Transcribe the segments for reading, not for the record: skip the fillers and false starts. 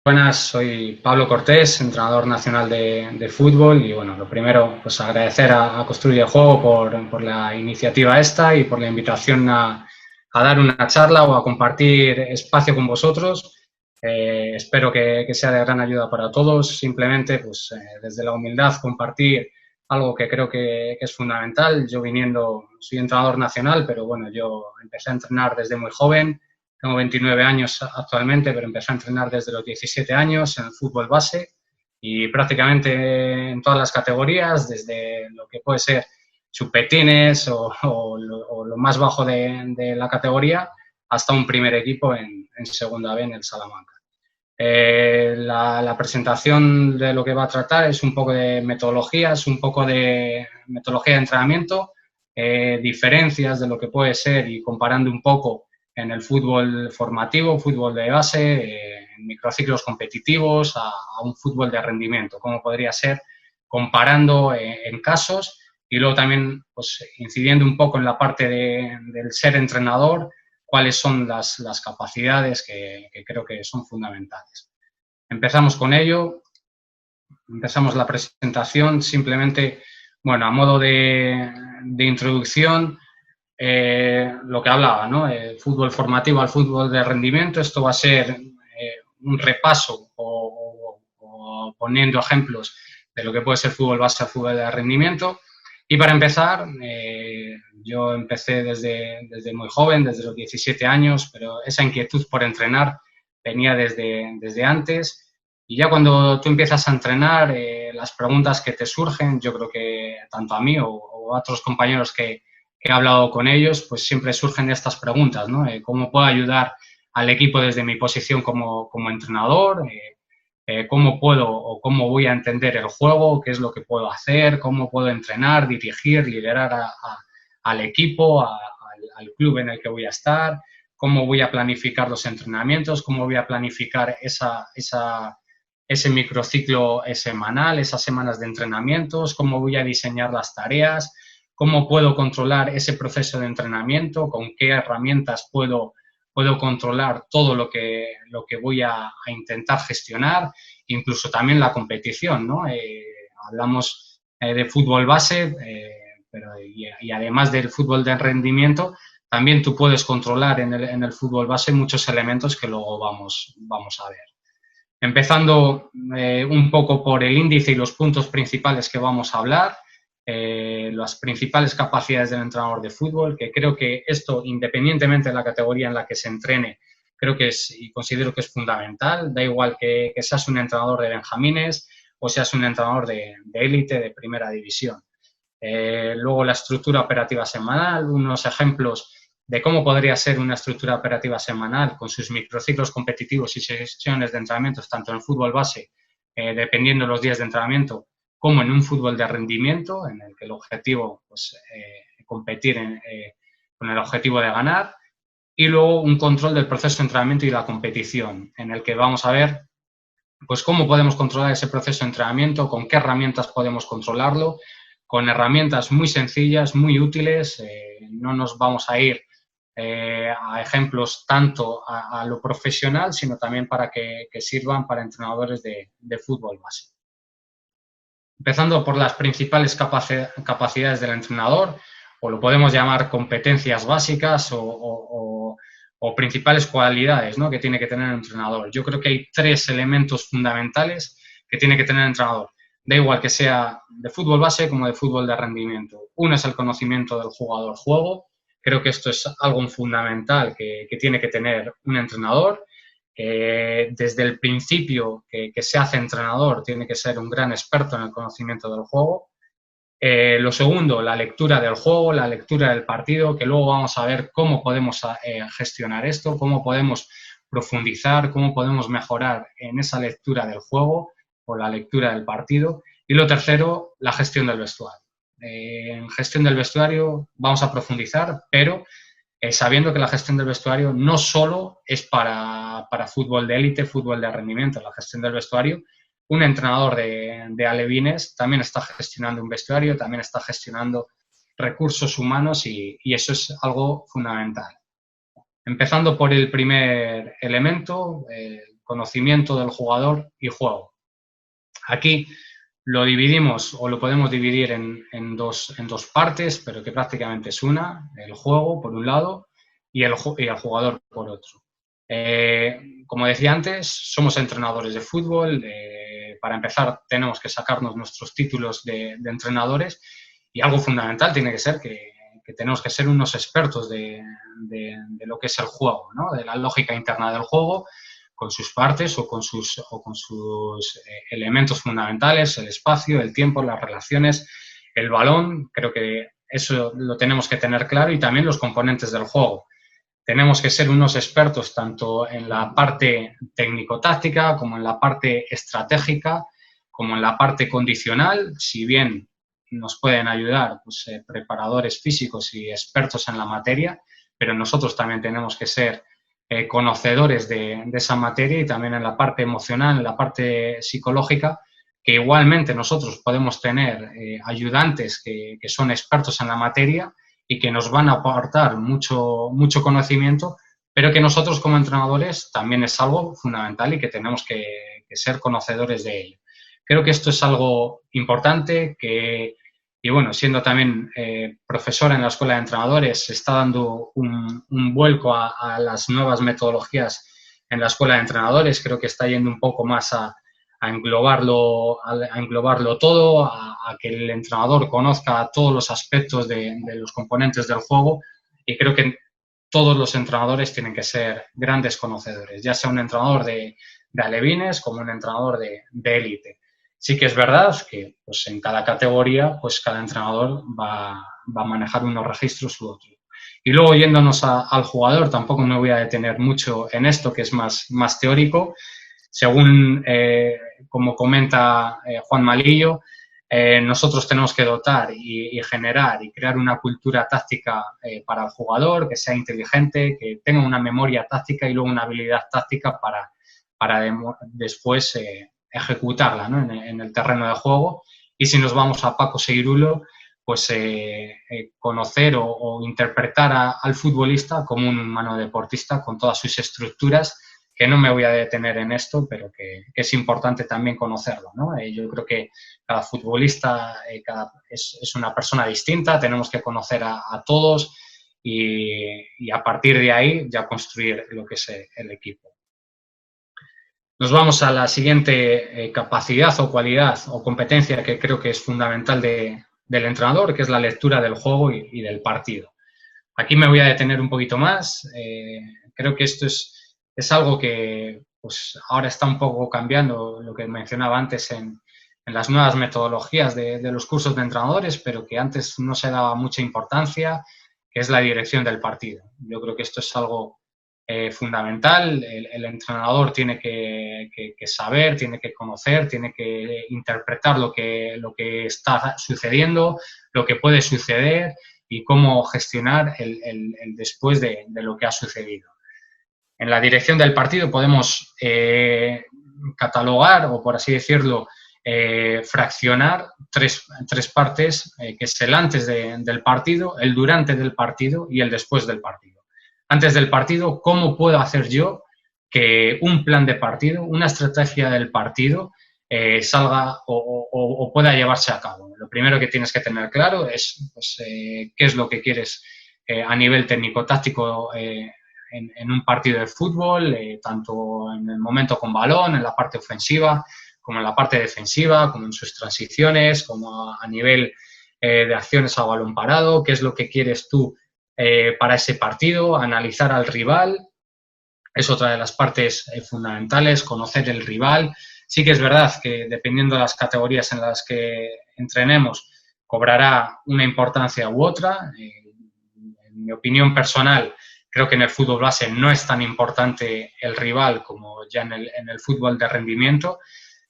Buenas, soy Pablo Cortés, entrenador nacional de fútbol y bueno, lo primero, pues agradecer a Construye el Juego por la iniciativa esta y por la invitación a dar una charla o a compartir espacio con vosotros. Espero que sea de gran ayuda para todos. Simplemente, pues desde la humildad, compartir algo que creo que es fundamental. Yo soy entrenador nacional, pero bueno, yo empecé a entrenar desde muy joven. Tengo 29 años actualmente, pero empecé a entrenar desde los 17 años en el fútbol base y prácticamente en todas las categorías, desde lo que puede ser chupetines o lo más bajo de la categoría hasta un primer equipo en Segunda B en el Salamanca. La presentación de lo que va a tratar es un poco de metodologías, un poco de metodología de entrenamiento, diferencias de lo que puede ser y comparando un poco en el fútbol formativo, fútbol de base, en microciclos competitivos, a un fútbol de rendimiento, como podría ser comparando en casos y luego también pues, incidiendo un poco en la parte del ser entrenador, cuáles son las capacidades que creo que son fundamentales. Empezamos con ello, empezamos la presentación simplemente, bueno, a modo de introducción, lo que hablaba, ¿no? El fútbol formativo al fútbol de rendimiento. Esto va a ser un repaso o poniendo ejemplos de lo que puede ser fútbol base al fútbol de rendimiento. Y para empezar, yo empecé desde muy joven, desde los 17 años, pero esa inquietud por entrenar venía desde antes. Y ya cuando tú empiezas a entrenar, las preguntas que te surgen, yo creo que tanto a mí o a otros compañeros que he hablado con ellos, pues siempre surgen estas preguntas, ¿no? ¿Cómo puedo ayudar al equipo desde mi posición como entrenador? ¿Cómo puedo o cómo voy a entender el juego? ¿Qué es lo que puedo hacer? ¿Cómo puedo entrenar, dirigir, liderar al equipo, al club en el que voy a estar? ¿Cómo voy a planificar los entrenamientos? ¿Cómo voy a planificar ese microciclo semanal, esas semanas de entrenamientos? ¿Cómo voy a diseñar las tareas? ¿Cómo puedo controlar ese proceso de entrenamiento? ¿Con qué herramientas puedo controlar todo lo que voy a intentar gestionar? Incluso también la competición, ¿no? Hablamos de fútbol base, pero y además del fútbol de rendimiento, también tú puedes controlar en el fútbol base muchos elementos que luego vamos a ver. Empezando un poco por el índice y los puntos principales que vamos a hablar. Las principales capacidades del entrenador de fútbol, que creo que esto, independientemente de la categoría en la que se entrene, creo que es y considero que es fundamental. Da igual que seas un entrenador de benjamines o seas un entrenador de élite, de primera división. Luego la estructura operativa semanal, unos ejemplos de cómo podría ser una estructura operativa semanal con sus microciclos competitivos y sesiones de entrenamientos, tanto en el fútbol base, dependiendo de los días de entrenamiento, como en un fútbol de rendimiento, en el que el objetivo pues competir con el objetivo de ganar, y luego un control del proceso de entrenamiento y la competición, en el que vamos a ver pues cómo podemos controlar ese proceso de entrenamiento, con qué herramientas podemos controlarlo, con herramientas muy sencillas, muy útiles. No nos vamos a ir a ejemplos tanto a lo profesional, sino también para que sirvan para entrenadores de fútbol base. Empezando por las principales capacidades del entrenador, o lo podemos llamar competencias básicas o principales cualidades, ¿no?, que tiene que tener el entrenador. Yo creo que hay 3 elementos fundamentales que tiene que tener el entrenador. Da igual que sea de fútbol base como de fútbol de rendimiento. Uno es el conocimiento del jugador-juego. Creo que esto es algo fundamental que tiene que tener un entrenador. Desde el principio que se hace entrenador tiene que ser un gran experto en el conocimiento del juego. Lo segundo, la lectura del juego, la lectura del partido, que luego vamos a ver cómo podemos gestionar esto, cómo podemos profundizar, cómo podemos mejorar en esa lectura del juego o la lectura del partido. Y lo tercero, la gestión del vestuario. En gestión del vestuario vamos a profundizar, pero sabiendo que la gestión del vestuario no solo es para fútbol de élite, fútbol de rendimiento. La gestión del vestuario, un entrenador de alevines también está gestionando un vestuario, también está gestionando recursos humanos y eso es algo fundamental. Empezando por el primer elemento, conocimiento del jugador y juego. Aquí lo dividimos o lo podemos dividir en dos partes, pero que prácticamente es una: el juego por un lado y el jugador por otro. Como decía antes, somos entrenadores de fútbol. Para empezar, tenemos que sacarnos nuestros títulos de entrenadores, y algo fundamental tiene que ser que tenemos que ser unos expertos de lo que es el juego, ¿no? De la lógica interna del juego, con sus partes o con sus elementos fundamentales: el espacio, el tiempo, las relaciones, el balón. Creo que eso lo tenemos que tener claro, y también los componentes del juego. Tenemos que ser unos expertos tanto en la parte técnico-táctica como en la parte estratégica, como en la parte condicional. Si bien nos pueden ayudar pues, preparadores físicos y expertos en la materia, pero nosotros también tenemos que ser conocedores de esa materia, y también en la parte emocional, en la parte psicológica, que igualmente nosotros podemos tener ayudantes que son expertos en la materia y que nos van a aportar mucho conocimiento, pero que nosotros como entrenadores también es algo fundamental y que tenemos que ser conocedores de ello. Creo que esto es algo importante y bueno, siendo también profesora en la Escuela de Entrenadores, se está dando un vuelco a las nuevas metodologías en la Escuela de Entrenadores. Creo que está yendo un poco más a englobarlo todo, a que el entrenador conozca todos los aspectos de los componentes del juego, y creo que todos los entrenadores tienen que ser grandes conocedores, ya sea un entrenador de alevines como un entrenador de élite. Sí que es verdad que pues, en cada categoría pues, cada entrenador va a manejar unos registros u otros. Y luego, yéndonos al jugador, tampoco me voy a detener mucho en esto, que es más teórico. Según, como comenta Juan Malillo, nosotros tenemos que dotar y generar y crear una cultura táctica para el jugador, que sea inteligente, que tenga una memoria táctica y luego una habilidad táctica para después ejecutarla, ¿no? en el terreno de juego. Y si nos vamos a Paco Seirulo, pues conocer o interpretar al futbolista como un humano deportista con todas sus estructuras, que no me voy a detener en esto, pero que es importante también conocerlo, ¿no? Yo creo que cada futbolista es una persona distinta, tenemos que conocer a todos y a partir de ahí ya construir lo que es el equipo. Nos vamos a la siguiente capacidad o cualidad o competencia que creo que es fundamental del entrenador, que es la lectura del juego y del partido. Aquí me voy a detener un poquito más. Creo que esto es algo que pues, ahora está un poco cambiando, lo que mencionaba antes en las nuevas metodologías de los cursos de entrenadores, pero que antes no se daba mucha importancia, que es la dirección del partido. Yo creo que esto es algo fundamental. El entrenador tiene que saber, tiene que conocer, tiene que interpretar lo que está sucediendo, lo que puede suceder y cómo gestionar el después de lo que ha sucedido. En la dirección del partido podemos catalogar, o por así decirlo, fraccionar tres partes, que es el antes del partido, el durante del partido y el después del partido. Antes del partido, ¿cómo puedo hacer yo que un plan de partido, una estrategia del partido salga o pueda llevarse a cabo? Lo primero que tienes que tener claro es pues, qué es lo que quieres a nivel técnico-táctico en un partido de fútbol, tanto en el momento con balón, en la parte ofensiva, como en la parte defensiva, como en sus transiciones, como a nivel de acciones a balón parado, qué es lo que quieres tú para ese partido, analizar al rival. Es otra de las partes fundamentales, conocer el rival. Sí que es verdad que dependiendo de las categorías en las que entrenemos, cobrará una importancia u otra. En mi opinión personal, creo que en el fútbol base no es tan importante el rival como ya en el fútbol de rendimiento,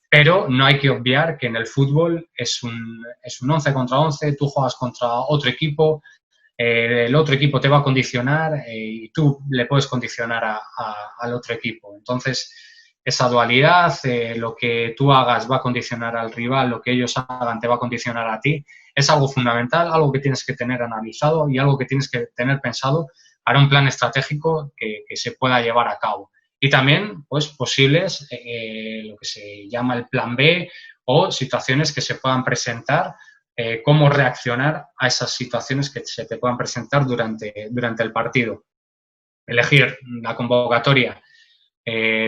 pero no hay que obviar que en el fútbol es un 11 contra 11, tú juegas contra otro equipo, el otro equipo te va a condicionar y tú le puedes condicionar al otro equipo. Entonces, esa dualidad, lo que tú hagas va a condicionar al rival, lo que ellos hagan te va a condicionar a ti, es algo fundamental, algo que tienes que tener analizado y algo que tienes que tener pensado para un plan estratégico que se pueda llevar a cabo. y también pues posibles, lo que se llama el plan B o situaciones que se puedan presentar, cómo reaccionar a esas situaciones que se te puedan presentar durante el partido. Elegir la convocatoria,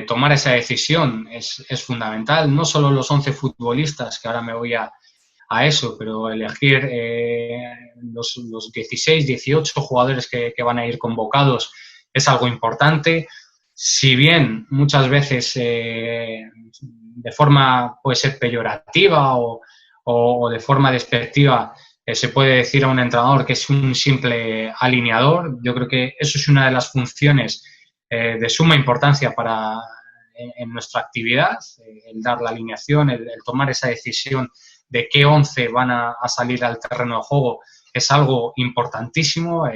tomar esa decisión es fundamental, no solo los 11 futbolistas, que ahora me voy a eso, pero elegir los 16, 18 jugadores que van a ir convocados es algo importante. Si bien muchas veces de forma puede ser peyorativa o de forma despectiva se puede decir a un entrenador que es un simple alineador, yo creo que eso es una de las funciones de suma importancia en nuestra actividad, el dar la alineación, el tomar esa decisión de qué 11 van a salir al terreno de juego es algo importantísimo.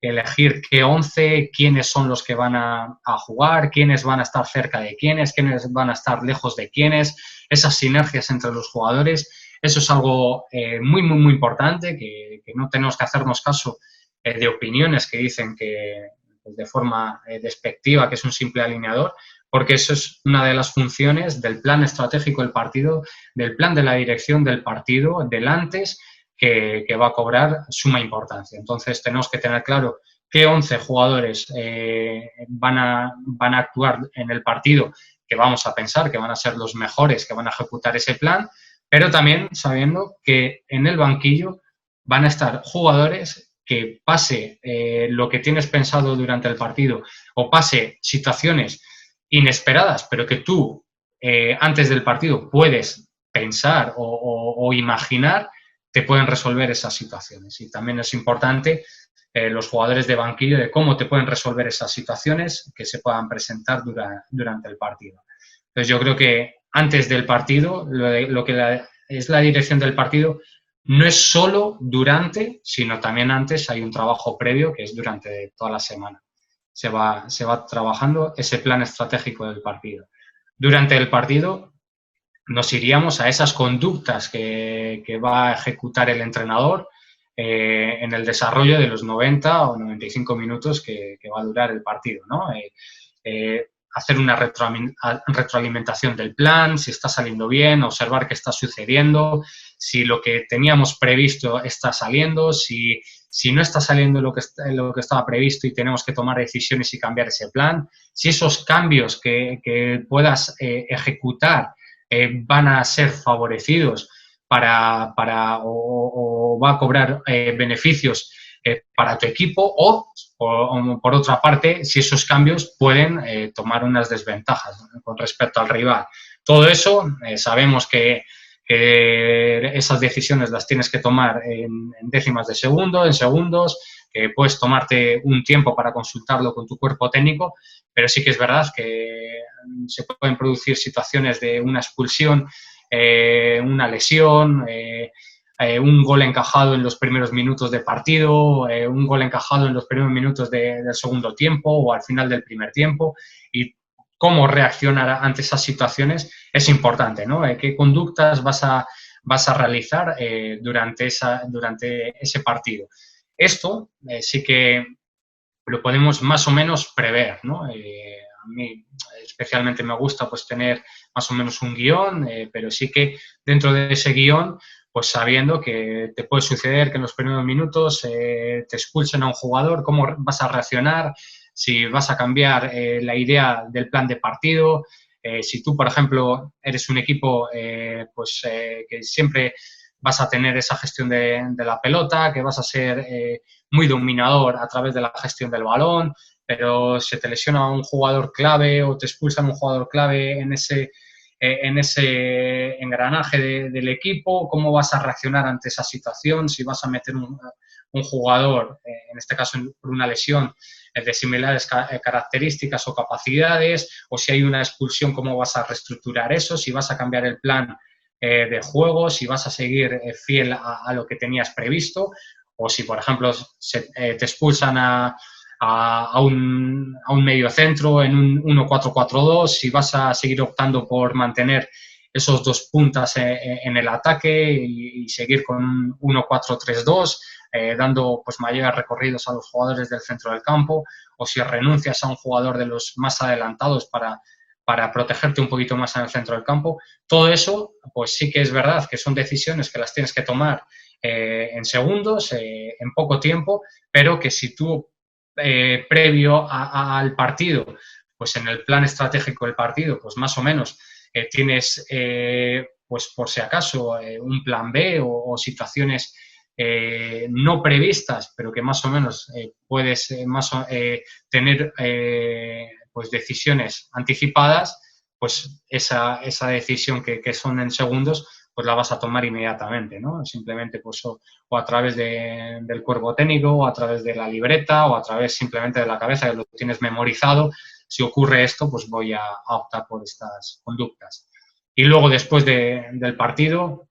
Elegir qué 11, quiénes son los que van a jugar, quiénes van a estar cerca de quiénes van a estar lejos de quiénes, esas sinergias entre los jugadores, eso es algo muy, muy, muy importante, que no tenemos que hacernos caso de opiniones que dicen que pues de forma despectiva que es un simple alineador, porque eso es una de las funciones del plan estratégico del partido, del plan de la dirección del partido, del antes, que va a cobrar suma importancia. Entonces, tenemos que tener claro qué 11 jugadores van a actuar en el partido, que vamos a pensar que van a ser los mejores que van a ejecutar ese plan, pero también sabiendo que en el banquillo van a estar jugadores que pase lo que tienes pensado durante el partido o pase situaciones inesperadas, pero que tú antes del partido puedes pensar o imaginar, te pueden resolver esas situaciones. Y también es importante los jugadores de banquillo de cómo te pueden resolver esas situaciones que se puedan presentar durante el partido. Entonces yo creo que antes del partido, lo que es la dirección del partido, no es solo durante, sino también antes hay un trabajo previo que es durante toda la semana. Se va trabajando ese plan estratégico del partido. Durante el partido nos iríamos a esas conductas que va a ejecutar el entrenador en el desarrollo de los 90 o 95 minutos que va a durar el partido, ¿no? Hacer una retroalimentación del plan, si está saliendo bien, observar qué está sucediendo, si lo que teníamos previsto está saliendo, si no está saliendo lo que estaba previsto y tenemos que tomar decisiones y cambiar ese plan, si esos cambios que puedas ejecutar van a ser favorecidos o va a cobrar beneficios para tu equipo o por otra parte, si esos cambios pueden tomar unas desventajas con respecto al rival. Todo eso sabemos que esas decisiones las tienes que tomar en décimas de segundo, en segundos, que puedes tomarte un tiempo para consultarlo con tu cuerpo técnico, pero sí que es verdad que se pueden producir situaciones de una expulsión, una lesión, un gol encajado en los primeros minutos de partido, un gol encajado en los primeros minutos del segundo tiempo o al final del primer tiempo, y cómo reaccionar ante esas situaciones es importante, ¿no? ¿Qué conductas vas a realizar durante ese partido? Esto sí que lo podemos más o menos prever, ¿no? A mí especialmente me gusta pues tener más o menos un guión, pero sí que dentro de ese guión, pues sabiendo que te puede suceder que en los primeros minutos te expulsen a un jugador, cómo vas a reaccionar, si vas a cambiar la idea del plan de partido, si tú, por ejemplo, eres un equipo que siempre vas a tener esa gestión de la pelota, que vas a ser muy dominador a través de la gestión del balón, pero se te lesiona un jugador clave o te expulsan un jugador clave en ese engranaje del equipo, cómo vas a reaccionar ante esa situación, si vas a meter un jugador, en este caso por una lesión, de similares características o capacidades, o si hay una expulsión, cómo vas a reestructurar eso, si vas a cambiar el plan de juego, si vas a seguir fiel a lo que tenías previsto, o si, por ejemplo, te expulsan a un mediocentro en un 1-4-4-2, si vas a seguir optando por mantener esos dos puntas en el ataque y seguir con un 1-4-3-2, dando pues mayores recorridos a los jugadores del centro del campo, o si renuncias a un jugador de los más adelantados para protegerte un poquito más en el centro del campo. Todo eso, pues sí que es verdad que son decisiones que las tienes que tomar en segundos, en poco tiempo, pero que si tú previo al partido, pues en el plan estratégico del partido, pues más o menos tienes, pues por si acaso, un plan B o situaciones no previstas, pero que más o menos puedes tener pues decisiones anticipadas, pues esa decisión que son en segundos, pues la vas a tomar inmediatamente, ¿no? Simplemente pues o a través del cuerpo técnico, o a través de la libreta, o a través simplemente de la cabeza, que lo tienes memorizado. Si ocurre esto, pues voy a optar por estas conductas. Y luego, después del partido,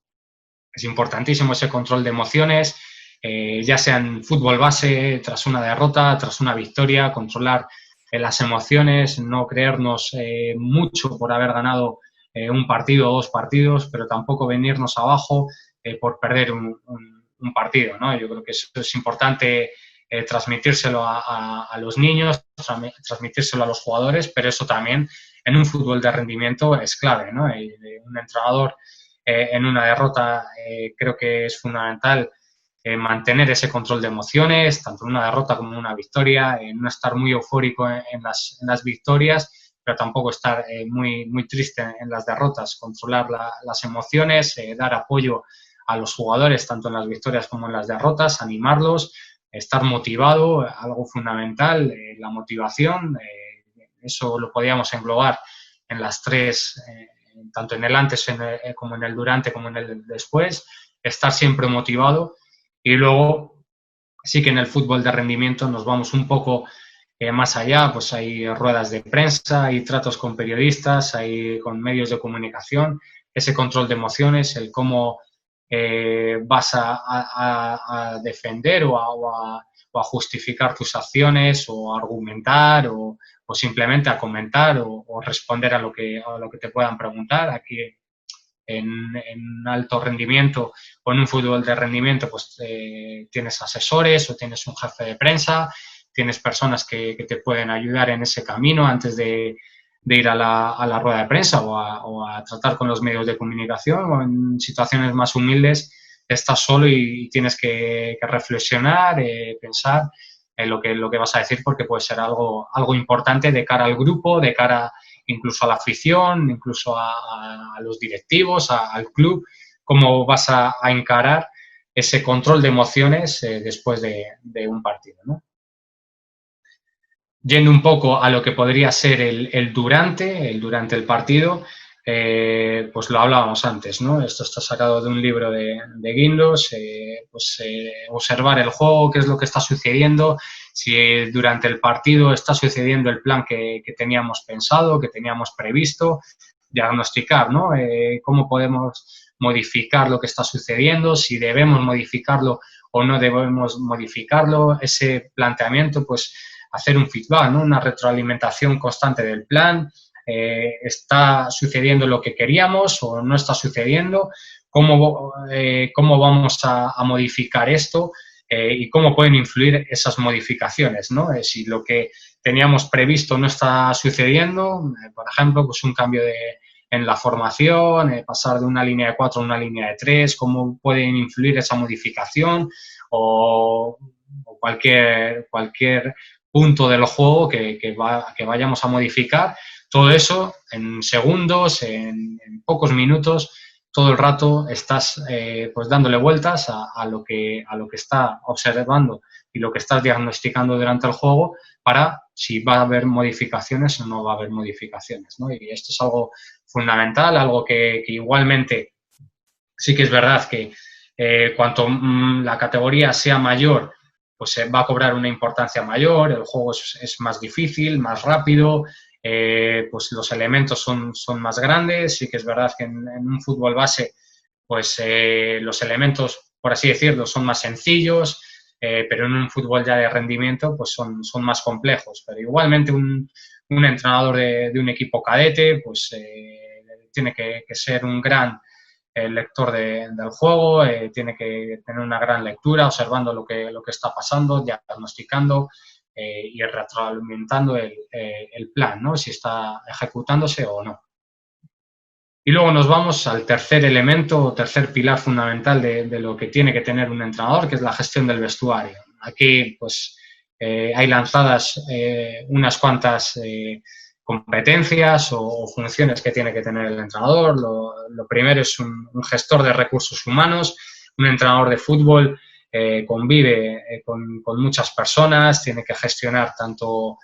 es importantísimo ese control de emociones, ya sea en fútbol base, tras una derrota, tras una victoria, controlar las emociones, no creernos mucho por haber ganado un partido o dos partidos, pero tampoco venirnos abajo por perder un partido, ¿no? Yo creo que eso es importante transmitírselo a los niños, transmitírselo a los jugadores, pero eso también en un fútbol de rendimiento es clave, ¿no? Un entrenador en una derrota creo que es fundamental mantener ese control de emociones, tanto en una derrota como en una victoria, no estar muy eufórico en las victorias, pero tampoco estar muy triste en las derrotas, controlar las emociones, dar apoyo a los jugadores, tanto en las victorias como en las derrotas, animarlos, estar motivado, algo fundamental, la motivación, eso lo podíamos englobar en las tres, tanto en el antes como en el durante, como en el después, estar siempre motivado. Y luego sí que en el fútbol de rendimiento nos vamos un poco más allá, pues hay ruedas de prensa, hay tratos con periodistas, hay con medios de comunicación, ese control de emociones, el cómo vas a defender o a justificar tus acciones, o a argumentar, o simplemente a comentar o responder a lo que te puedan preguntar. Aquí en alto rendimiento o en un fútbol de rendimiento, pues tienes asesores o tienes un jefe de prensa, tienes personas que te pueden ayudar en ese camino antes de ir a la rueda de prensa o a tratar con los medios de comunicación, o en situaciones más humildes estás solo y tienes que reflexionar, pensar en lo que vas a decir, porque puede ser algo importante de cara al grupo, de cara incluso a la afición, incluso a los directivos, al club, cómo vas a encarar ese control de emociones después de un partido, ¿no? Yendo un poco a lo que podría ser el durante el partido, pues lo hablábamos antes, ¿no? Esto está sacado de un libro de Guindos, observar el juego, qué es lo que está sucediendo, si durante el partido está sucediendo el plan que teníamos pensado, que teníamos previsto, diagnosticar, ¿no? Cómo podemos modificar lo que está sucediendo, si debemos modificarlo o no debemos modificarlo, ese planteamiento, pues hacer un feedback, ¿no? Una retroalimentación constante del plan. ¿Está sucediendo lo que queríamos o no está sucediendo? ¿Cómo vamos a modificar esto? Y cómo pueden influir esas modificaciones, ¿no? Si lo que teníamos previsto no está sucediendo, por ejemplo, pues un cambio en la formación, pasar de una línea de 4 a una línea de 3, cómo pueden influir esa modificación, o cualquier punto del juego que vayamos a modificar. Todo eso en segundos, en pocos minutos, todo el rato estás pues dándole vueltas a lo que está observando y lo que estás diagnosticando durante el juego, para si va a haber modificaciones o no va a haber modificaciones, ¿no? Y esto es algo fundamental, algo que igualmente sí que es verdad que cuanto la categoría sea mayor, pues va a cobrar una importancia mayor, el juego es más difícil, más rápido, pues los elementos son más grandes. Sí que es verdad que en un fútbol base, pues los elementos, por así decirlo, son más sencillos, pero en un fútbol ya de rendimiento, pues son más complejos. Pero igualmente un entrenador de un equipo cadete, pues tiene que ser un gran lector del juego, tiene que tener una gran lectura, observando lo que está pasando, diagnosticando y retroalimentando el plan, ¿no? Si está ejecutándose o no. Y luego nos vamos al tercer elemento o tercer pilar fundamental de lo que tiene que tener un entrenador, que es la gestión del vestuario. Aquí, pues, hay lanzadas unas cuantas competencias o funciones que tiene que tener el entrenador. Lo primero es un gestor de recursos humanos. Un entrenador de fútbol convive con muchas personas, tiene que gestionar tanto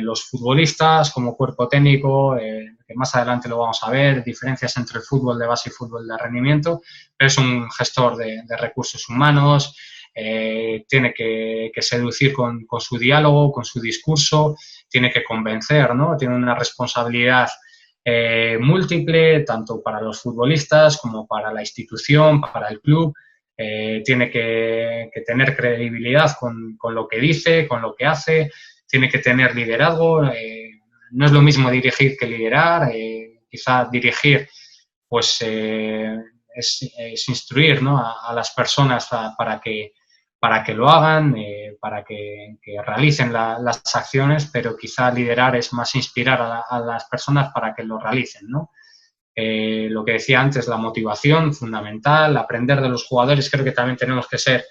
los futbolistas como cuerpo técnico, que más adelante lo vamos a ver, diferencias entre el fútbol de base y fútbol de rendimiento, pero es un gestor de recursos humanos, tiene que seducir con su diálogo, con su discurso, tiene que convencer, ¿no? Tiene una responsabilidad múltiple, tanto para los futbolistas como para la institución, para el club. Tiene que tener credibilidad con lo que dice, con lo que hace, tiene que tener liderazgo. No es lo mismo dirigir que liderar. Quizá dirigir pues es instruir, ¿no? a las personas para que lo hagan, para que realicen las acciones, pero quizá liderar es más inspirar a las personas para que lo realicen, ¿no? Lo que decía antes, la motivación fundamental, aprender de los jugadores. Creo que también tenemos que ser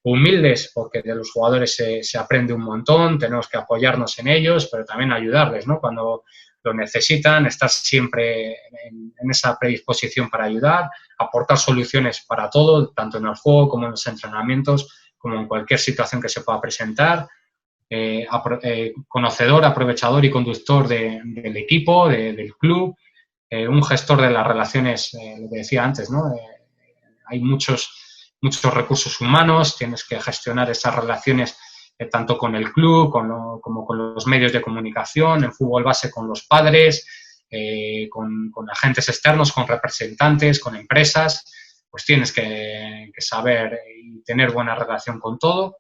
humildes, porque de los jugadores se aprende un montón, tenemos que apoyarnos en ellos, pero también ayudarles, ¿no? Cuando lo necesitan, estar siempre en esa predisposición para ayudar, aportar soluciones para todo, tanto en el juego como en los entrenamientos, como en cualquier situación que se pueda presentar. Conocedor, aprovechador y conductor del equipo, del club, un gestor de las relaciones, lo que decía antes, ¿no? Hay muchos recursos humanos, tienes que gestionar esas relaciones tanto con el club como con los medios de comunicación, en fútbol base con los padres, con agentes externos, con representantes, con empresas. Pues tienes que saber y tener buena relación con todo,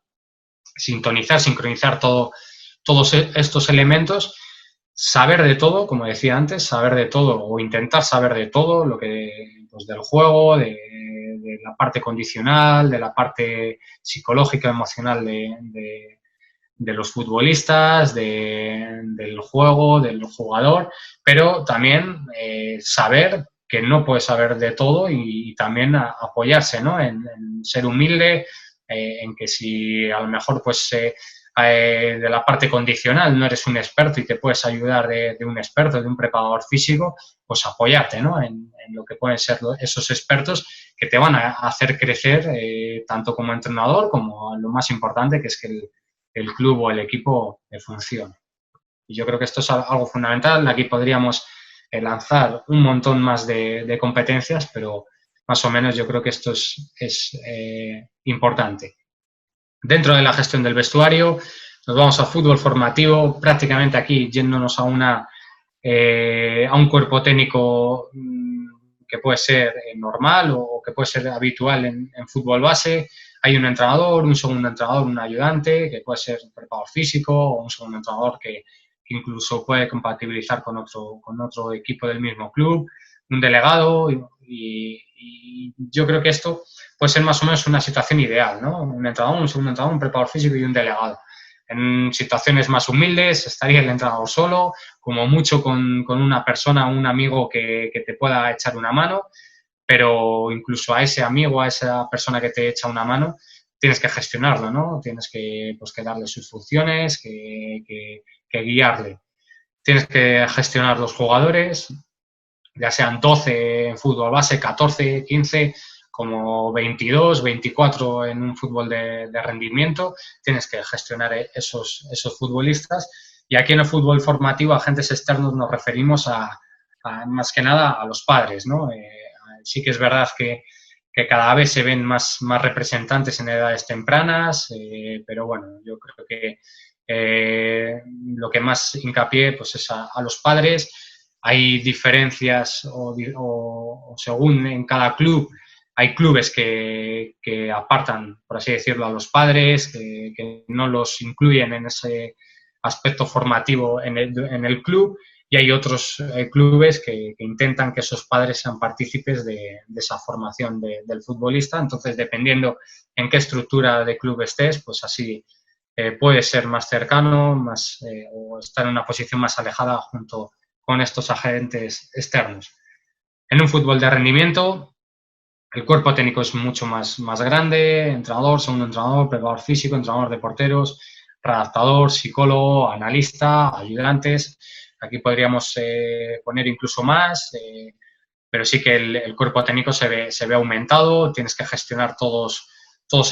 sintonizar, sincronizar todos estos elementos, saber de todo, como decía antes, saber de todo o intentar saber de todo, lo que pues, del juego, de la parte condicional, de la parte psicológica, emocional de los futbolistas, del juego, del jugador, pero también saber que no puedes saber de todo y también apoyarse, ¿no? En ser humilde, en que si a lo mejor pues de la parte condicional no eres un experto y te puedes ayudar de un experto, de un preparador físico, pues apoyarte, ¿no? En lo que pueden ser esos expertos que te van a hacer crecer tanto como entrenador como lo más importante, que es que el club o el equipo funcione. Y yo creo que esto es algo fundamental. Aquí podríamos lanzar un montón más de competencias, pero más o menos yo creo que esto es importante. Dentro de la gestión del vestuario, nos vamos a fútbol formativo, prácticamente aquí yéndonos a un cuerpo técnico que puede ser normal o que puede ser habitual en fútbol base. Hay un entrenador, un segundo entrenador, un ayudante, que puede ser un preparador físico o un segundo entrenador que incluso puede compatibilizar con otro equipo del mismo club, un delegado y yo creo que esto puede ser más o menos una situación ideal, ¿no? Un entrenador, un segundo entrenador, un preparador físico y un delegado. En situaciones más humildes estaría el entrenador solo, como mucho con una persona, un amigo que te pueda echar una mano, pero incluso a ese amigo, a esa persona que te echa una mano, tienes que gestionarlo, ¿no? Tienes que darle sus funciones, que guiarle. Tienes que gestionar los jugadores, ya sean 12 en fútbol base, 14, 15, como 22, 24 en un fútbol de rendimiento. Tienes que gestionar esos futbolistas. Y aquí en el fútbol formativo, agentes externos, nos referimos a más que nada a los padres, ¿no? Sí que es verdad que cada vez se ven más representantes en edades tempranas, pero bueno, yo creo que lo que más hincapié pues, es a los padres. Hay diferencias o según en cada club, hay clubes que apartan, por así decirlo, a los padres, que no los incluyen en ese aspecto formativo en el club, y hay otros clubes que intentan que esos padres sean partícipes de esa formación del futbolista. Entonces, dependiendo en qué estructura de club estés, pues así puede ser más cercano o estar en una posición más alejada junto con estos agentes externos. En un fútbol de rendimiento, el cuerpo técnico es mucho más grande, entrenador, segundo entrenador, preparador físico, entrenador de porteros, redactador, psicólogo, analista, ayudantes. Aquí podríamos poner incluso más, pero sí que el cuerpo técnico se ve aumentado, tienes que gestionar todos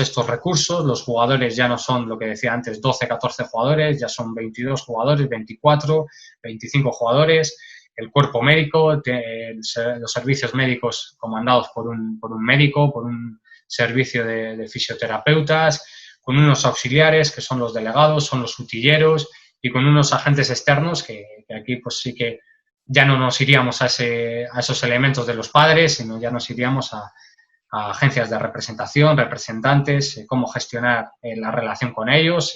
estos recursos, los jugadores ya no son lo que decía antes, 12, 14 jugadores, ya son 22 jugadores, 24, 25 jugadores, el cuerpo médico, los servicios médicos comandados por un médico, por un servicio de fisioterapeutas, con unos auxiliares que son los delegados, son los utilleros y con unos agentes externos que aquí pues sí que ya no nos iríamos a esos elementos de los padres, sino ya nos iríamos a agencias de representación, representantes, cómo gestionar la relación con ellos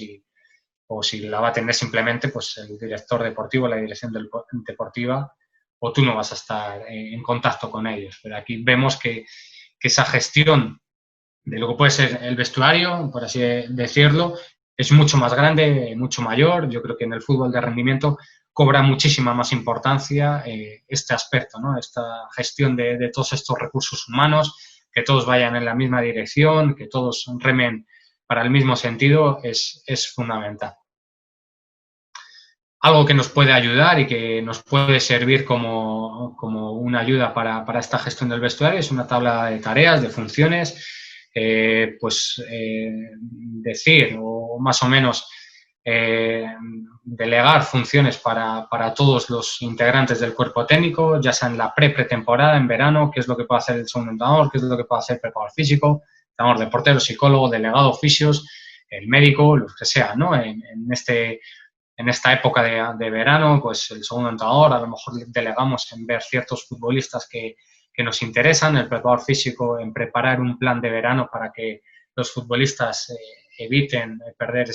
o si la va a tener simplemente pues el director deportivo, la dirección deportiva, o tú no vas a estar en contacto con ellos. Pero aquí vemos que esa gestión de lo que puede ser el vestuario, por así decirlo, es mucho más grande, mucho mayor. Yo creo que en el fútbol de rendimiento cobra muchísima más importancia este aspecto, ¿no? Esta gestión de todos estos recursos humanos, que todos vayan en la misma dirección, que todos remen para el mismo sentido, es fundamental. Algo que nos puede ayudar y que nos puede servir como una ayuda para esta gestión del vestuario es una tabla de tareas, de funciones, decir o más o menos delegar funciones para todos los integrantes del cuerpo técnico, ya sea en la pretemporada, en verano, qué es lo que puede hacer el segundo entrenador, qué es lo que puede hacer el preparador físico, entrenador de portero, psicólogo, delegado, fisios, el médico, lo que sea, ¿no? En esta época de verano, pues el segundo entrenador, a lo mejor delegamos en ver ciertos futbolistas que nos interesan, el preparador físico en preparar un plan de verano para que los futbolistas eviten perder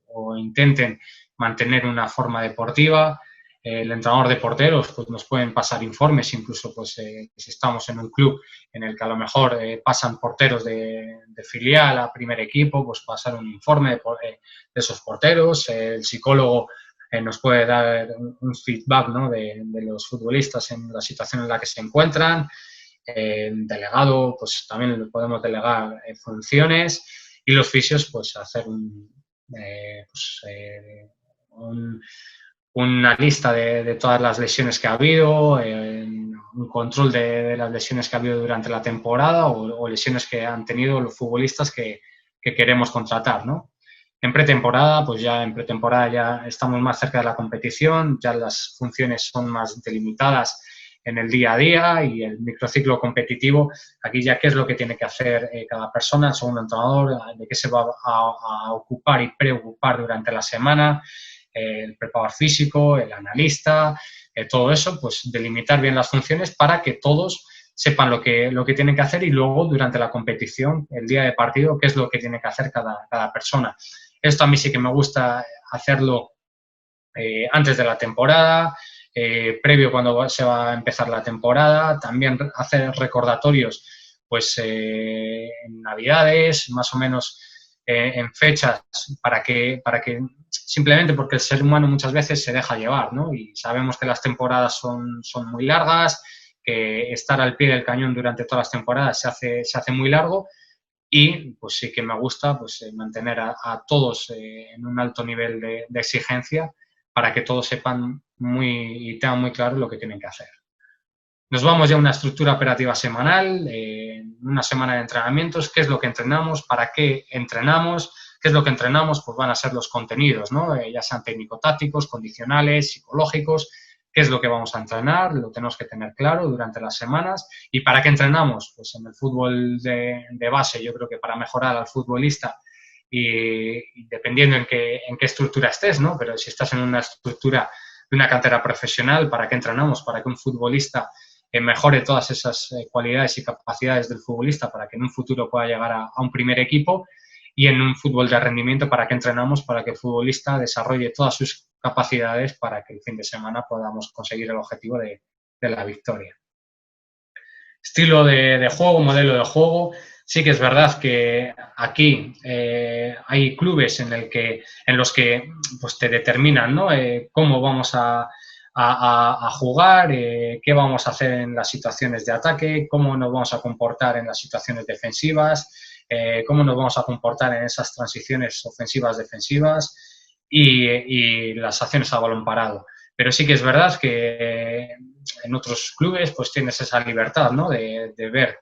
o intenten mantener una forma deportiva. El entrenador de porteros pues nos pueden pasar informes, incluso pues si estamos en un club en el que a lo mejor pasan porteros de filial a primer equipo, pues pasar un informe de esos porteros. El psicólogo nos puede dar un feedback, ¿no? de los futbolistas en la situación en la que se encuentran. El delegado, pues también le podemos delegar funciones y los fisios, pues hacer una lista de todas las lesiones que ha habido, un control de las lesiones que ha habido durante la temporada o lesiones que han tenido los futbolistas que queremos contratar, ¿no? En pretemporada, pues ya en pretemporada ya estamos más cerca de la competición, ya las funciones son más delimitadas en el día a día y el microciclo competitivo, aquí ya qué es lo que tiene que hacer cada persona, el segundo entrenador, de qué se va a ocupar y preocupar durante la semana, el preparador físico, el analista, todo eso, pues delimitar bien las funciones para que todos sepan lo que tienen que hacer y luego durante la competición, el día de partido, qué es lo que tiene que hacer cada persona. Esto a mí sí que me gusta hacerlo antes de la temporada, previo cuando se va a empezar la temporada, también hacer recordatorios pues en Navidades, más o menos en fechas, para que simplemente porque el ser humano muchas veces se deja llevar, ¿no? Y sabemos que las temporadas son muy largas, que estar al pie del cañón durante todas las temporadas se hace muy largo y pues sí que me gusta pues mantener a todos en un alto nivel de exigencia para que todos sepan y tengan muy claro lo que tienen que hacer. Nos vamos ya a una estructura operativa semanal, una semana de entrenamientos, qué es lo que entrenamos, para qué entrenamos, qué es lo que entrenamos, pues van a ser los contenidos, ¿no? Ya sean técnico-tácticos, condicionales, psicológicos, qué es lo que vamos a entrenar, lo tenemos que tener claro durante las semanas. ¿Y para qué entrenamos? Pues en el fútbol de base, yo creo que para mejorar al futbolista y dependiendo en qué estructura estés, ¿no? Pero si estás en una estructura de una cantera profesional, ¿para qué entrenamos? Para que un futbolista mejore todas esas cualidades y capacidades del futbolista para que en un futuro pueda llegar a un primer equipo y en un fútbol de rendimiento, ¿para qué entrenamos? Para que el futbolista desarrolle todas sus capacidades para que el fin de semana podamos conseguir el objetivo de la victoria. Estilo de juego, modelo de juego. Sí que es verdad que aquí hay clubes en los que pues, te determinan, ¿no? Cómo vamos a jugar, qué vamos a hacer en las situaciones de ataque, cómo nos vamos a comportar en las situaciones defensivas, cómo nos vamos a comportar en esas transiciones ofensivas-defensivas y las acciones a balón parado. Pero sí que es verdad que en otros clubes pues tienes esa libertad, ¿no? de ver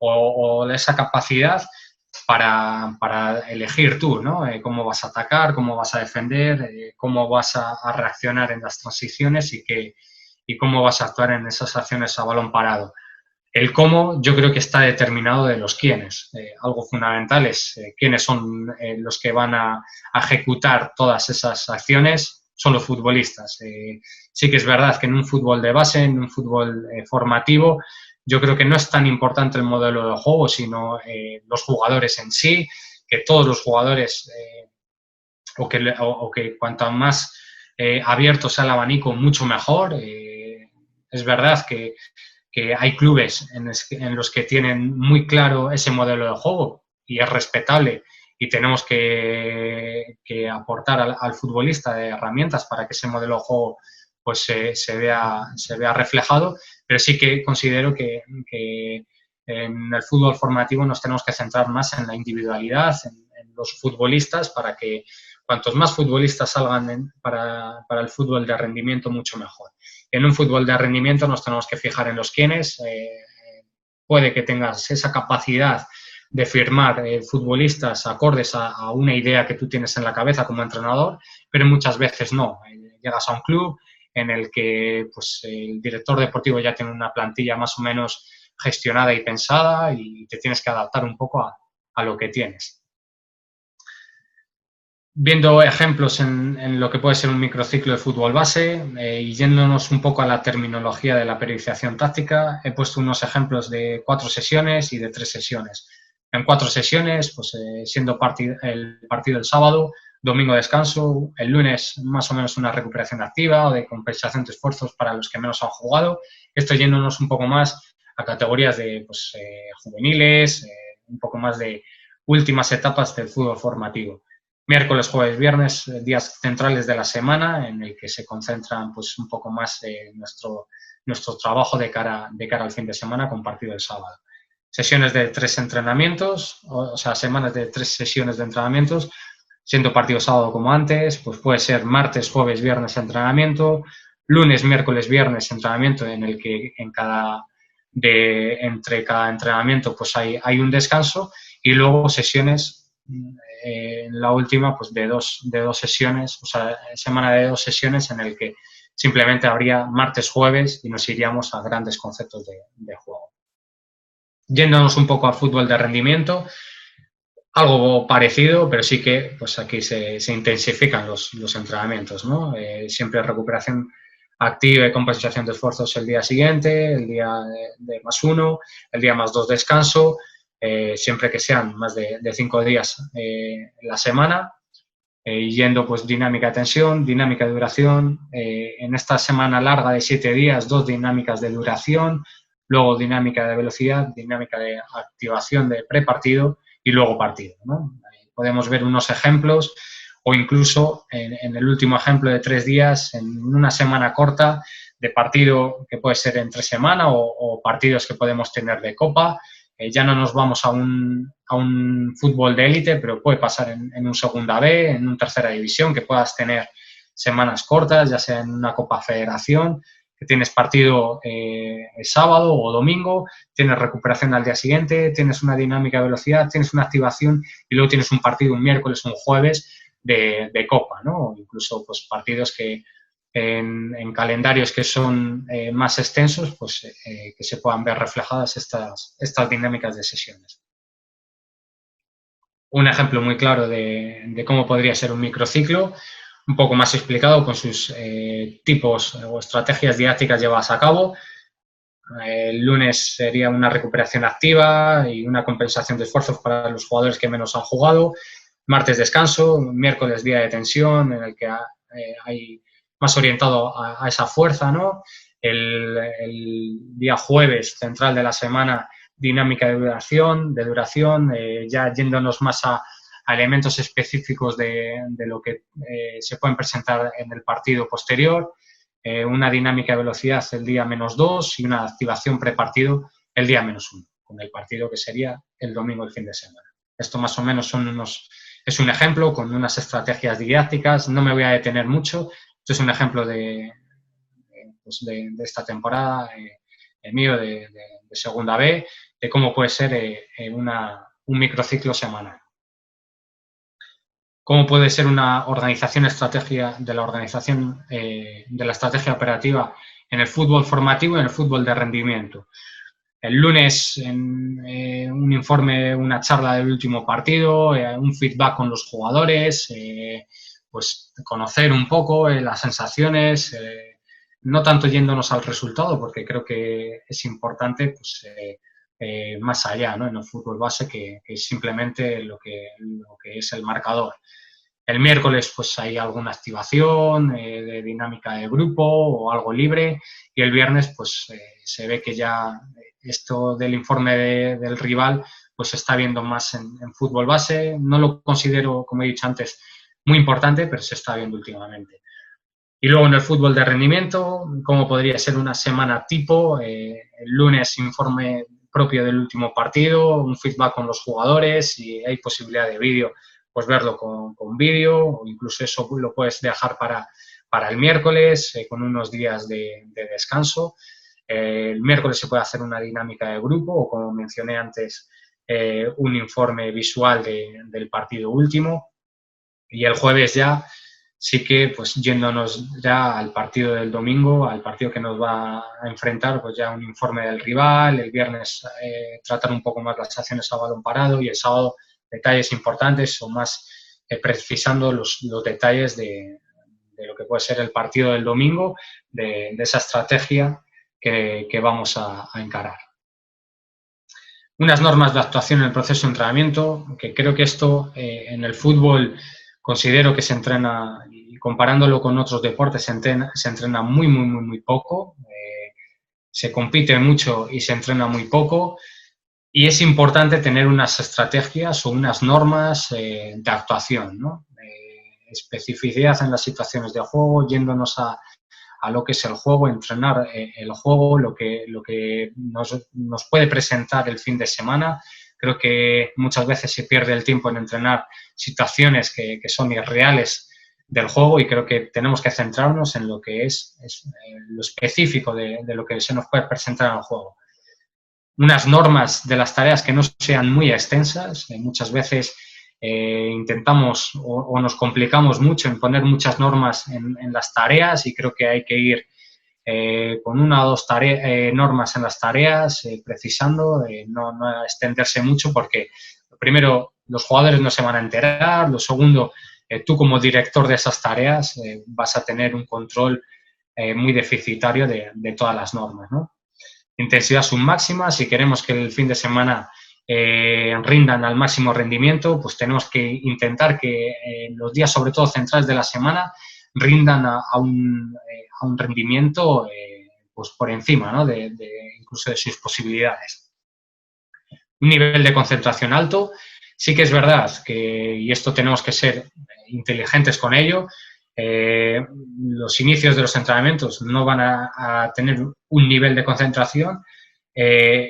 o de esa capacidad para elegir tú, ¿no? Cómo vas a atacar, cómo vas a defender, cómo vas a reaccionar en las transiciones y cómo vas a actuar en esas acciones a balón parado. El cómo yo creo que está determinado de los quiénes. Algo fundamental es quiénes son los que van a ejecutar todas esas acciones, son los futbolistas. Sí que es verdad que en un fútbol de base, en un fútbol formativo, yo creo que no es tan importante el modelo de juego, sino los jugadores en sí, que todos los jugadores, o que cuanto más abierto sea el abanico, mucho mejor. Es verdad que hay clubes en los que tienen muy claro ese modelo de juego y es respetable y tenemos que aportar al futbolista herramientas para que ese modelo de juego pues se vea reflejado, pero sí que considero que en el fútbol formativo nos tenemos que centrar más en la individualidad, en los futbolistas, para que cuantos más futbolistas salgan para el fútbol de rendimiento, mucho mejor. En un fútbol de rendimiento nos tenemos que fijar en los quiénes. Puede que tengas esa capacidad de firmar futbolistas acordes a una idea que tú tienes en la cabeza como entrenador, pero muchas veces no. Llegas a un club en el que pues, el director deportivo ya tiene una plantilla más o menos gestionada y pensada y te tienes que adaptar un poco a lo que tienes. Viendo ejemplos en lo que puede ser un microciclo de fútbol base y yéndonos un poco a la terminología de la periodización táctica, he puesto unos ejemplos de 4 sesiones y de 3 sesiones. En 4 sesiones, pues siendo el partido el sábado, domingo descanso, el lunes más o menos una recuperación activa o de compensación de esfuerzos para los que menos han jugado. Esto yéndonos un poco más a categorías de pues, juveniles, un poco más de últimas etapas del fútbol formativo. Miércoles, jueves, viernes, días centrales de la semana en el que se concentran pues, un poco más nuestro trabajo de cara al fin de semana con partido el sábado. Sesiones de 3 entrenamientos, o sea, semanas de 3 sesiones de entrenamientos, siendo partido sábado como antes, pues puede ser martes, jueves, viernes entrenamiento, lunes, miércoles, viernes entrenamiento en el que entre cada entrenamiento pues hay un descanso y luego sesiones la última pues de dos sesiones, o sea, semana de 2 sesiones en el que simplemente habría martes, jueves y nos iríamos a grandes conceptos de juego. Yéndonos un poco al fútbol de rendimiento, algo parecido, pero sí que pues aquí se intensifican los entrenamientos, ¿no? Siempre recuperación activa y compensación de esfuerzos el día siguiente, el día de +1, el día +2 descanso, siempre que sean más de 5 días la semana, yendo pues dinámica de tensión, dinámica de duración, en esta semana larga de 7 días, 2 dinámicas de duración, luego dinámica de velocidad, dinámica de activación de prepartido y luego partido, ¿no? Podemos ver unos ejemplos o incluso en el último ejemplo de 3 días, en una semana corta de partido que puede ser entre semana o partidos que podemos tener de copa. Ya no nos vamos a un fútbol de élite, pero puede pasar en un segunda B, en un tercera división, que puedas tener semanas cortas, ya sea en una Copa Federación, que tienes partido sábado o domingo, tienes recuperación al día siguiente, tienes una dinámica de velocidad, tienes una activación y luego tienes un partido un miércoles o un jueves de Copa, ¿no? O incluso pues, partidos que en calendarios que son más extensos, pues que se puedan ver reflejadas estas dinámicas de sesiones. Un ejemplo muy claro de cómo podría ser un microciclo, un poco más explicado con sus tipos o estrategias didácticas llevadas a cabo. El lunes sería una recuperación activa y una compensación de esfuerzos para los jugadores que menos han jugado. martes descanso, miércoles día de tensión, en el que hay más orientado a esa fuerza, ¿no? El día jueves, central de la semana, dinámica de duración, ya yéndonos más a elementos específicos de lo que se pueden presentar en el partido posterior, una dinámica de velocidad el día -2 y una activación prepartido el día -1, con el partido que sería el domingo, el fin de semana. Esto más o menos es un ejemplo con unas estrategias didácticas, no me voy a detener mucho, esto es un ejemplo de esta temporada mío de segunda B, de cómo puede ser un microciclo semanal. ¿Cómo puede ser una organización estrategia de la estrategia operativa en el fútbol formativo y en el fútbol de rendimiento? El lunes, un informe, una charla del último partido, un feedback con los jugadores, pues conocer un poco las sensaciones, no tanto yéndonos al resultado, porque creo que es importante pues, más allá, ¿no? En el fútbol base que simplemente lo que es el marcador. El miércoles pues hay alguna activación de dinámica de grupo o algo libre, y el viernes pues se ve que ya esto del informe del rival pues se está viendo más en fútbol base. No lo considero, como he dicho antes, muy importante, pero se está viendo últimamente. Y luego en el fútbol de rendimiento, como podría ser una semana tipo, el lunes informe propio del último partido, un feedback con los jugadores, si hay posibilidad de vídeo, pues verlo con vídeo, o incluso eso lo puedes dejar para el miércoles, con unos días de descanso. El miércoles se puede hacer una dinámica de grupo o, como mencioné antes, un informe visual del partido último. Y el jueves ya sí que, pues yéndonos ya al partido del domingo, al partido que nos va a enfrentar, pues ya un informe del rival. El viernes tratar un poco más las acciones a balón parado, y el sábado detalles importantes o más precisando los detalles de lo que puede ser el partido del domingo, de esa estrategia que vamos a encarar. Unas normas de actuación en el proceso de entrenamiento, que creo que esto en el fútbol considero que se entrena, y comparándolo con otros deportes, se entrena muy poco, se compite mucho y se entrena muy poco, y es importante tener unas estrategias o unas normas de actuación, ¿no? Especificidad en las situaciones de juego, yéndonos a lo que es el juego, entrenar el juego, lo que nos puede presentar el fin de semana. Creo que muchas veces se pierde el tiempo en entrenar situaciones que son irreales del juego, y creo que tenemos que centrarnos en lo que es lo específico de lo que se nos puede presentar en el juego. Unas normas de las tareas que no sean muy extensas. Muchas veces intentamos o nos complicamos mucho en poner muchas normas en las tareas, y creo que hay que ir con una o dos normas en las tareas, precisando, no extenderse mucho, porque primero los jugadores no se van a enterar, lo segundo, tú como director de esas tareas vas a tener un control muy deficitario de todas las normas, ¿no? Intensidad submáxima. Si queremos que el fin de semana rindan al máximo rendimiento, pues tenemos que intentar que los días, sobre todo centrales de la semana, rindan a un rendimiento pues por encima, ¿no? Incluso de sus posibilidades. Un nivel de concentración alto. Sí que es verdad que, y esto tenemos que ser inteligentes con ello, los inicios de los entrenamientos no van a tener un nivel de concentración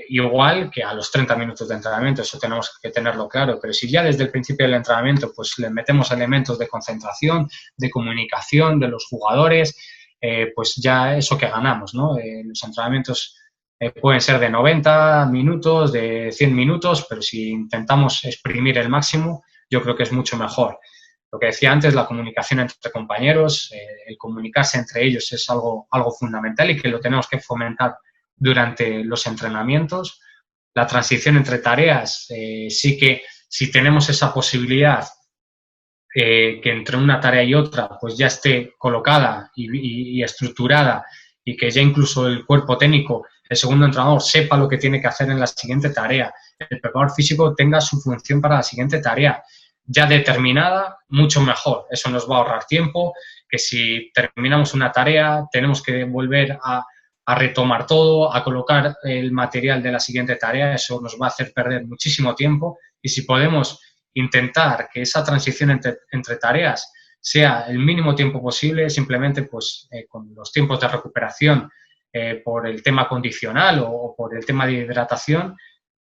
igual que a los 30 minutos de entrenamiento. Eso tenemos que tenerlo claro, pero si ya desde el principio del entrenamiento pues le metemos elementos de concentración, de comunicación de los jugadores, pues ya eso que ganamos, ¿no? Los entrenamientos pueden ser de 90 minutos, de 100 minutos, pero si intentamos exprimir el máximo, yo creo que es mucho mejor. Lo que decía antes, la comunicación entre compañeros, el comunicarse entre ellos es algo fundamental, y que lo tenemos que fomentar durante los entrenamientos. La transición entre tareas, sí que si tenemos esa posibilidad que entre una tarea y otra pues ya esté colocada y estructurada, y que ya incluso el cuerpo técnico, el segundo entrenador, sepa lo que tiene que hacer en la siguiente tarea, el preparador físico tenga su función para la siguiente tarea. ya determinada, mucho mejor. Eso nos va a ahorrar tiempo, que si terminamos una tarea tenemos que volver a retomar todo, a colocar el material de la siguiente tarea, eso nos va a hacer perder muchísimo tiempo y si podemos intentar que esa transición entre tareas sea el mínimo tiempo posible, simplemente pues con los tiempos de recuperación por el tema condicional o por el tema de hidratación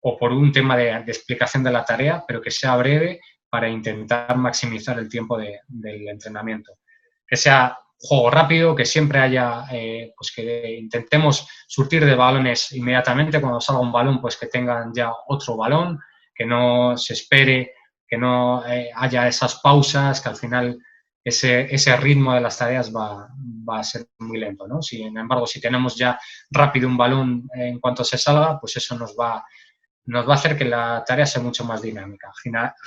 o por un tema de explicación de la tarea, pero que sea breve para intentar maximizar el tiempo del entrenamiento. Que sea juego rápido, que siempre haya, pues que intentemos surtir de balones inmediatamente, cuando salga un balón, pues que tengan ya otro balón, que no se espere, que no haya esas pausas, que al final ese ritmo de las tareas va a ser muy lento, ¿no? Sin embargo, si tenemos ya rápido un balón en cuanto se salga, pues eso nos va a hacer que la tarea sea mucho más dinámica.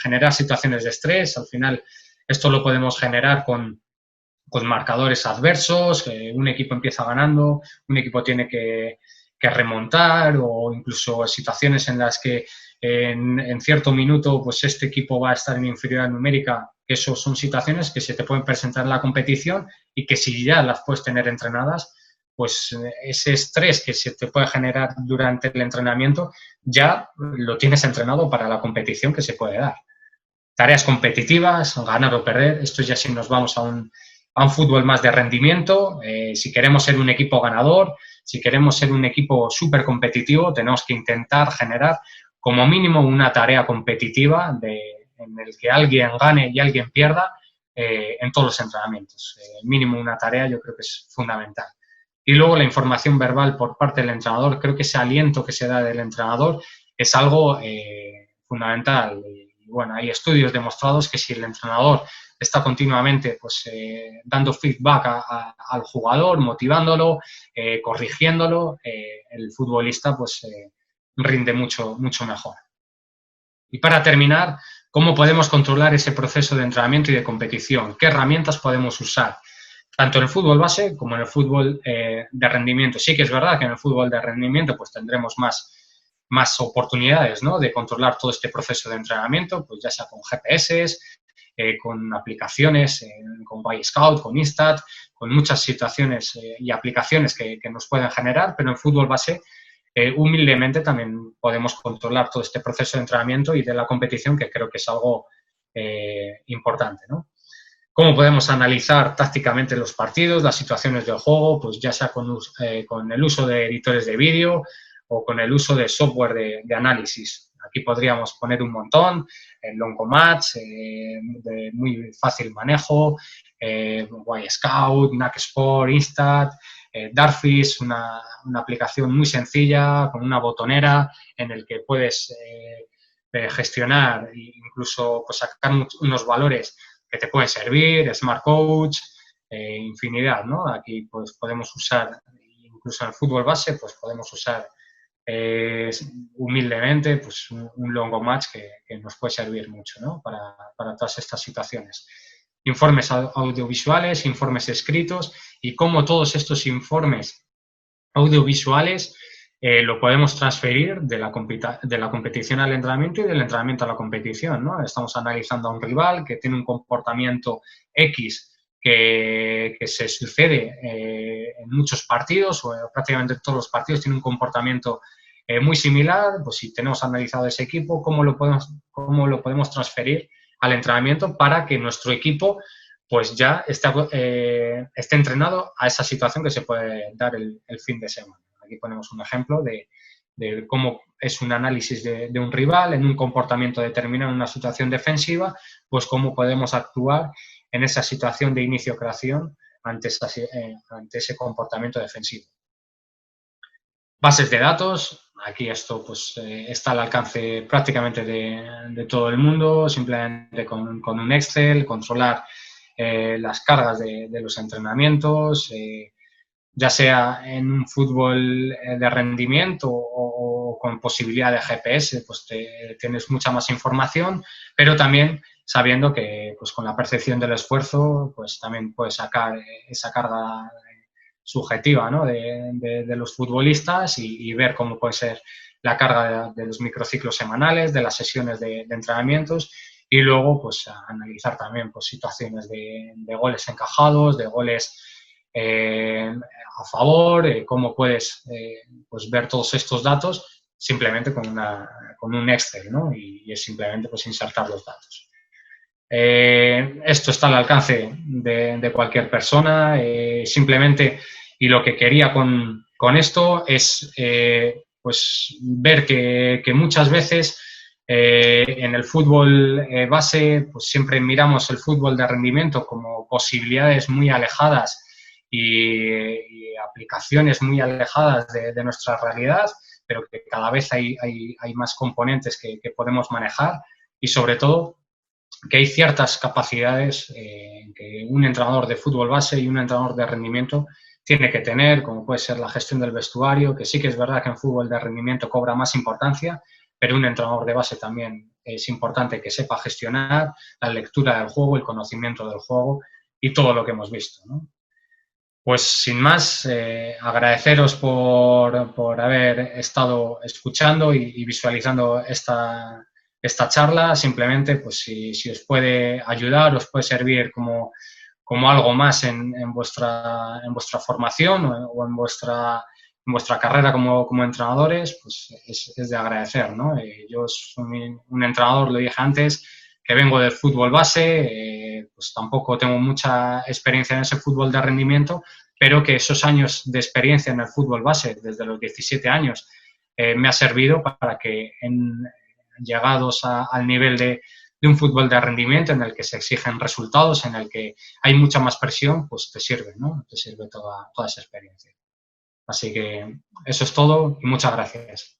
Generar situaciones de estrés, al final esto lo podemos generar con marcadores adversos, un equipo empieza ganando, un equipo tiene que remontar o incluso situaciones en las que en cierto minuto pues este equipo va a estar en inferioridad numérica, que eso son situaciones que se te pueden presentar en la competición y que si ya las puedes tener entrenadas, pues ese estrés que se te puede generar durante el entrenamiento ya lo tienes entrenado para la competición que se puede dar. Tareas competitivas, ganar o perder, esto ya si nos vamos a un fútbol más de rendimiento, si queremos ser un equipo ganador, si queremos ser un equipo súper competitivo, tenemos que intentar generar como mínimo una tarea competitiva en el que alguien gane y alguien pierda en todos los entrenamientos. Mínimo una tarea yo creo que es fundamental. Y luego la información verbal por parte del entrenador, creo que ese aliento que se da del entrenador es algo fundamental. Y bueno, hay estudios demostrados que si el entrenador está continuamente pues, dando feedback al jugador, motivándolo, corrigiéndolo, el futbolista pues rinde mucho mejor. Y para terminar, ¿cómo podemos controlar ese proceso de entrenamiento y de competición? ¿Qué herramientas podemos usar? Tanto en el fútbol base como en el fútbol de rendimiento. Sí que es verdad que en el fútbol de rendimiento pues tendremos más oportunidades, ¿no?, de controlar todo este proceso de entrenamiento, pues ya sea con GPS, con aplicaciones, con Y-Scout, con Instat, con muchas situaciones y aplicaciones que nos pueden generar, pero en fútbol base humildemente también podemos controlar todo este proceso de entrenamiento y de la competición, que creo que es algo importante, ¿no? ¿Cómo podemos analizar tácticamente los partidos, las situaciones del juego? Pues ya sea con el uso de editores de vídeo o con el uso de software de análisis. Aquí podríamos poner un montón, el Longomatch, de muy fácil manejo, Y-Scout, NACSport, Instat, Dartfish, una aplicación muy sencilla con una botonera en el que puedes gestionar e incluso pues, sacar unos valores que te pueden servir, Smart Coach, infinidad, ¿no? Aquí pues podemos usar, incluso en el fútbol base, pues podemos usar humildemente pues un Longomatch que nos puede servir mucho, ¿no?, para todas estas situaciones. Informes audiovisuales, informes escritos y cómo todos estos informes audiovisuales lo podemos transferir de la competición al entrenamiento y del entrenamiento a la competición, ¿no? Estamos analizando a un rival que tiene un comportamiento X que se sucede en muchos partidos o prácticamente en todos los partidos tiene un comportamiento muy similar. Pues si tenemos analizado ese equipo, ¿cómo lo podemos transferir al entrenamiento para que nuestro equipo pues ya esté entrenado a esa situación que se puede dar el fin de semana? Aquí ponemos un ejemplo de cómo es un análisis de un rival en un comportamiento determinado, en una situación defensiva, pues cómo podemos actuar en esa situación de inicio-creación ante ese comportamiento defensivo. Bases de datos, aquí esto pues está al alcance prácticamente de todo el mundo, simplemente con un Excel, controlar las cargas de los entrenamientos, ya sea en un fútbol de rendimiento o con posibilidad de GPS, pues tienes mucha más información, pero también sabiendo que pues con la percepción del esfuerzo pues también puedes sacar esa carga subjetiva, ¿no?, de los futbolistas y ver cómo puede ser la carga de los microciclos semanales, de las sesiones de entrenamientos y luego pues a analizar también pues, situaciones de goles encajados, de goles a favor, cómo puedes pues ver todos estos datos simplemente con un Excel, ¿no? Y es simplemente pues insertar los datos. Esto está al alcance de cualquier persona, simplemente, y lo que quería con esto es pues ver que muchas veces en el fútbol base pues siempre miramos el fútbol de rendimiento como posibilidades muy alejadas y aplicaciones muy alejadas de nuestra realidad, pero que cada vez hay más componentes que podemos manejar y sobre todo que hay ciertas capacidades que un entrenador de fútbol base y un entrenador de rendimiento tiene que tener, como puede ser la gestión del vestuario, que sí que es verdad que en fútbol de rendimiento cobra más importancia, pero un entrenador de base también es importante que sepa gestionar la lectura del juego, el conocimiento del juego y todo lo que hemos visto, ¿no? Pues sin más, agradeceros por haber estado escuchando y visualizando esta charla. Simplemente, pues si os puede ayudar, os puede servir como algo más en vuestra formación o en vuestra carrera como entrenadores, pues es de agradecer, ¿no? Yo soy un entrenador, lo dije antes, que vengo del fútbol base, pues tampoco tengo mucha experiencia en ese fútbol de rendimiento, pero que esos años de experiencia en el fútbol base, desde los 17 años, me ha servido para que llegados al nivel de un fútbol de rendimiento en el que se exigen resultados, en el que hay mucha más presión, pues te sirve, ¿no? Te sirve toda esa experiencia. Así que eso es todo y muchas gracias.